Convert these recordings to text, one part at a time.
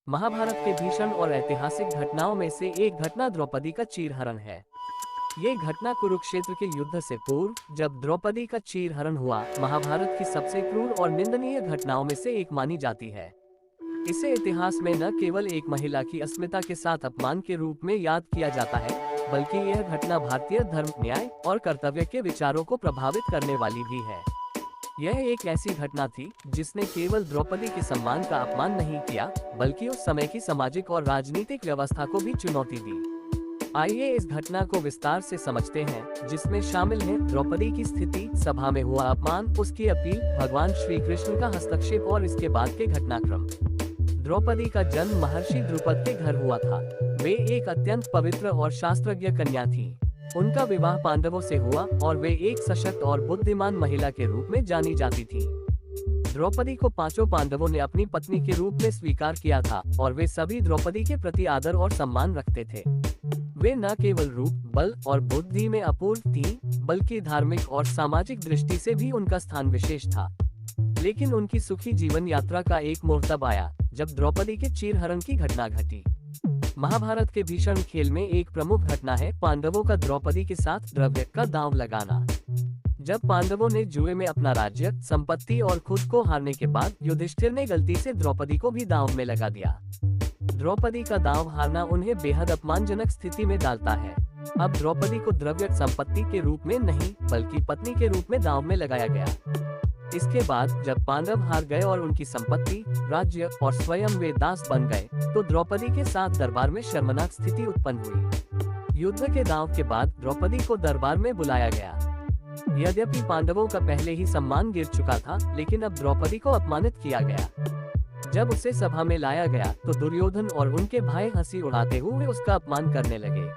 महाभारत के भीषण और ऐतिहासिक घटनाओं में से एक घटना द्रौपदी का चीरहरण है। ये घटना कुरुक्षेत्र के युद्ध से पूर्व जब द्रौपदी का चीरहरण हुआ, महाभारत की सबसे क्रूर और निंदनीय घटनाओं में से एक मानी जाती है। इसे इतिहास में न केवल एक महिला की अस्मिता के साथ अपमान के रूप में याद किया जाता है, बल्कि यह घटना भारतीय धर्म, न्याय और कर्तव्य के विचारों को प्रभावित करने वाली भी है। यह एक ऐसी घटना थी जिसने केवल द्रौपदी के सम्मान का अपमान नहीं किया, बल्कि उस समय की सामाजिक और राजनीतिक व्यवस्था को भी चुनौती दी। आइए इस घटना को विस्तार से समझते हैं, जिसमें शामिल है द्रौपदी की स्थिति, सभा में हुआ अपमान, उसकी अपील, भगवान श्री कृष्ण का हस्तक्षेप और इसके बाद के घटनाक्रम। द्रौपदी का जन्म महर्षि द्रुपद के घर हुआ था। वे एक अत्यंत पवित्र और शास्त्रज्ञ कन्या थी। उनका विवाह पांडवों से हुआ और वे एक सशक्त और बुद्धिमान महिला के रूप में जानी जाती थी। द्रौपदी को पांचों पांडवों ने अपनी पत्नी के रूप में स्वीकार किया था और वे सभी द्रौपदी के प्रति आदर और सम्मान रखते थे। वे न केवल रूप, बल और बुद्धि में अपूर्व थीं, बल्कि धार्मिक और सामाजिक दृष्टि से भी उनका स्थान विशेष था। लेकिन उनकी सुखी जीवन यात्रा का एक मोड़ तब आया जब द्रौपदी के चीरहरण की घटना घटी। महाभारत के भीषण खेल में एक प्रमुख घटना है पांडवों का द्रौपदी के साथ द्रव्य का दांव लगाना। जब पांडवों ने जुए में अपना राज्य, संपत्ति और खुद को हारने के बाद युधिष्ठिर ने गलती से द्रौपदी को भी दांव में लगा दिया। द्रौपदी का दांव हारना उन्हें बेहद अपमानजनक स्थिति में डालता है। अब द्रौपदी को द्रव्य संपत्ति के रूप में नहीं, बल्कि पत्नी के रूप में दांव में लगाया गया। इसके बाद जब पांडव हार गए और उनकी संपत्ति, राज्य और स्वयं वे दास बन गए, तो द्रौपदी के साथ दरबार में शर्मनाक स्थिति उत्पन्न हुई। युद्ध के दांव के बाद द्रौपदी को दरबार में बुलाया गया। यद्यपि पांडवों का पहले ही सम्मान गिर चुका था, लेकिन अब द्रौपदी को अपमानित किया गया। जब उसे सभा में लाया गया तो दुर्योधन और उनके भाई हंसी उड़ाते हुए उसका अपमान करने लगे।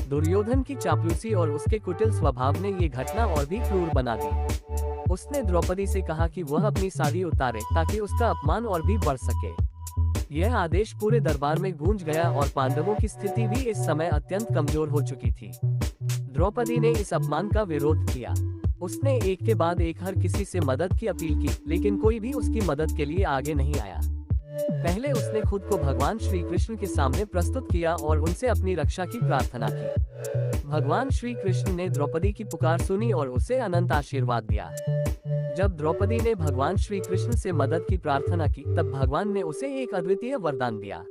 दुर्योधन की चापलूसी और उसके कुटिल स्वभाव ने ये घटना और भी क्रूर बना दी। उसने द्रौपदी से कहा कि वह अपनी साड़ी उतारे ताकि उसका अपमान और भी बढ़ सके। यह आदेश पूरे दरबार में गूंज गया और पांडवों की स्थिति भी इस समय अत्यंत कमजोर हो चुकी थी। द्रौपदी ने इस अपमान का विरोध किया। उसने एक के बाद एक हर किसी से मदद की अपील की, लेकिन कोई भी उसकी मदद के लिए आगे नहीं आया। पहले उसने खुद को भगवान श्री कृष्ण के सामने प्रस्तुत किया और उनसे अपनी रक्षा की प्रार्थना की। भगवान श्री कृष्ण ने द्रौपदी की पुकार सुनी और उसे अनंत आशीर्वाद दिया। जब द्रौपदी ने भगवान श्री कृष्ण से मदद की प्रार्थना की, तब भगवान ने उसे एक अद्वितीय वरदान दिया।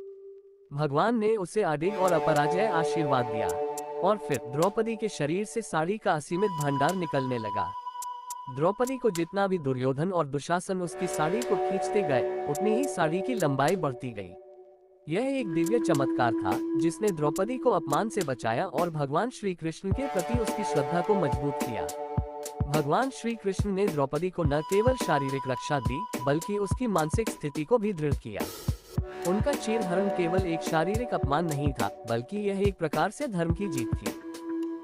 भगवान ने उसे अडिग और अपराजय आशीर्वाद दिया और फिर द्रौपदी के शरीर से साड़ी का असीमित भंडार निकलने लगा। द्रौपदी को जितना भी दुर्योधन और दुशासन उसकी साड़ी को खींचते गए, उतनी ही साड़ी की लंबाई बढ़ती गई। यह एक दिव्य चमत्कार था जिसने द्रौपदी को अपमान से बचाया और भगवान श्री कृष्ण के प्रति उसकी श्रद्धा को मजबूत किया। भगवान श्री कृष्ण ने द्रौपदी को न केवल शारीरिक रक्षा दी, बल्कि उसकी मानसिक स्थिति को भी दृढ़ किया। उनका चीरहरण केवल एक शारीरिक अपमान नहीं था, बल्कि यह एक प्रकार से धर्म की जीत थी।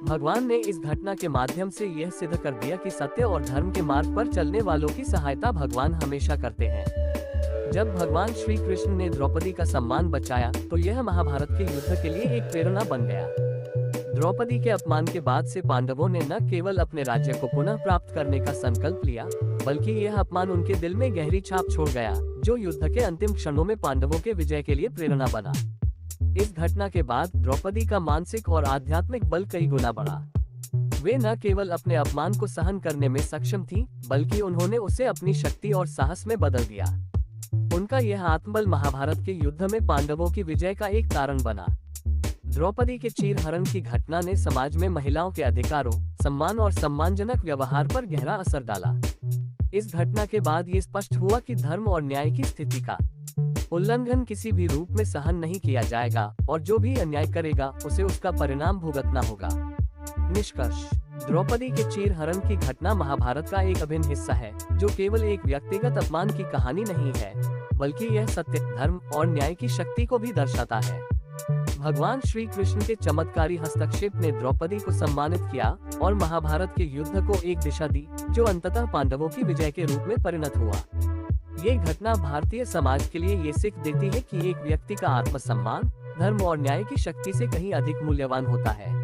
भगवान ने इस घटना के माध्यम से यह सिद्ध कर दिया कि सत्य और धर्म के मार्ग पर चलने वालों की सहायता भगवान हमेशा करते हैं। जब भगवान श्री कृष्ण ने द्रौपदी का सम्मान बचाया, तो यह महाभारत के युद्ध के लिए एक प्रेरणा बन गया। द्रौपदी के अपमान के बाद से पांडवों ने न केवल अपने राज्य को पुनः प्राप्त करने का संकल्प लिया, बल्कि यह अपमान उनके दिल में गहरी छाप छोड़ गया, जो युद्ध के अंतिम क्षणों में पांडवों के विजय के लिए प्रेरणा बना। इस घटना के बाद द्रौपदी का मानसिक और आध्यात्मिक बल कई गुना बढ़ा। वे न केवल अपने अपमान को सहन करने में सक्षम थीं, बल्कि उन्होंने उसे अपनी शक्ति और साहस में बदल दिया। उनका यह आत्मबल महाभारत के युद्ध में पांडवों की विजय का एक कारण बना। द्रौपदी के चीरहरण की घटना ने समाज में महिलाओं के अधिकारों, सम्मान और सम्मानजनक व्यवहार पर गहरा असर डाला। इस घटना के बाद ये स्पष्ट हुआ कि धर्म और न्याय की स्थिति का उल्लंघन किसी भी रूप में सहन नहीं किया जाएगा और जो भी अन्याय करेगा उसे उसका परिणाम भुगतना होगा। निष्कर्ष: द्रौपदी के चीरहरण की घटना महाभारत का एक अभिन्न हिस्सा है, जो केवल एक व्यक्तिगत अपमान की कहानी नहीं है, बल्कि यह सत्य, धर्म और न्याय की शक्ति को भी दर्शाता है। भगवान श्री कृष्ण के चमत्कारी हस्तक्षेप ने द्रौपदी को सम्मानित किया और महाभारत के युद्ध को एक दिशा दी, जो अंततः पांडवों की विजय के रूप में परिणत हुआ। ये घटना भारतीय समाज के लिए ये सीख देती है कि एक व्यक्ति का आत्मसम्मान, धर्म और न्याय की शक्ति से कहीं अधिक मूल्यवान होता है।